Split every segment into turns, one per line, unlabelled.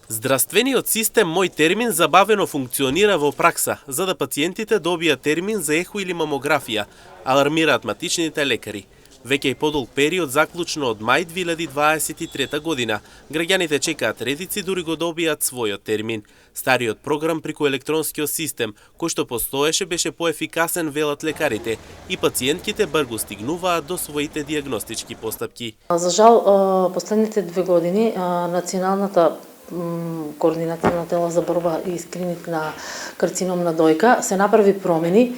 Здравствениот систем Мој термин забавено функционира во пракса, за да пациентите добијат термин за ехо или мамографија, алармираат матичните лекари. Веќе и подолг период, заклучно од мај 2023 година, граѓаните чекаат редици дури го добијат својот термин. Стариот програм преку електронскиот систем, кој што постоеше, беше поефикасен, велат лекарите, и пациентките бргу стигнуваат до своите дијагностички постапки.
За жал, последните 2 години националната координативна тела за борба и скрининг на карцином на дојка се направи промени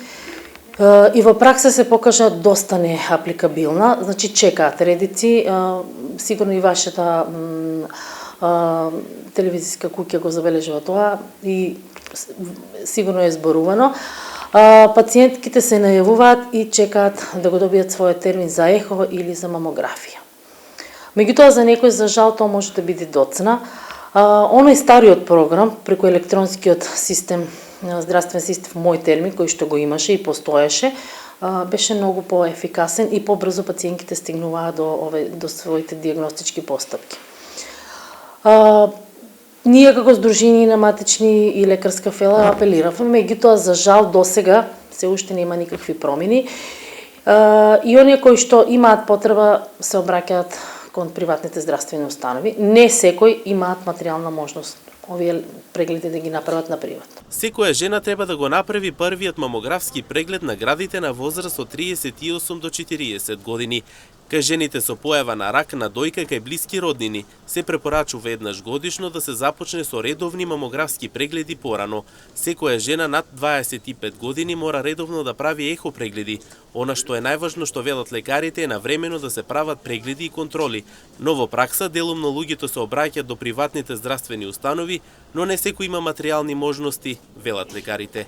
и во пракса се покажа доста неапликабилна, значи чекаат редици, сигурно и вашата телевизиска куќа го забележува тоа и сигурно е зборувано. Пациентките се најавуваат и чекаат да го добијат својот термин за ехо или за мамографија. Меѓутоа, за некој, за жал, тоа може да биде доцна. Оној стариот програм, преку електронскиот систем, здравствен систем Мој термин, кој што го имаше и постоеше, беше многу поефикасен и побрзо пациентите стигнуваа до своите дијагностички постапки. Ние како Сдружение на матични и лекарска фела апелиравме, меѓутоа за жал досега се уште нема никакви промени. И оние кои што имаат потреба се обраќаат кон приватните здравствени установи. Не секој имаат материјална можност овие прегледи да ги направат на приват.
Секоја жена треба да го направи првиот мамографски преглед на градите на возраст од 38 до 40 години. Кај жените со појава на рак на дојка кај блиски роднини се препорачува еднаш годишно да се започне со редовни мамографски прегледи порано. Секоја жена над 25 години мора редовно да прави ехо прегледи. Она што е најважно што велат лекарите е навремено да се прават прегледи и контроли. Но во пракса делумно луѓето се обраќаат до приватните здравствени установи, но не секој има материјални можности, велат лекарите.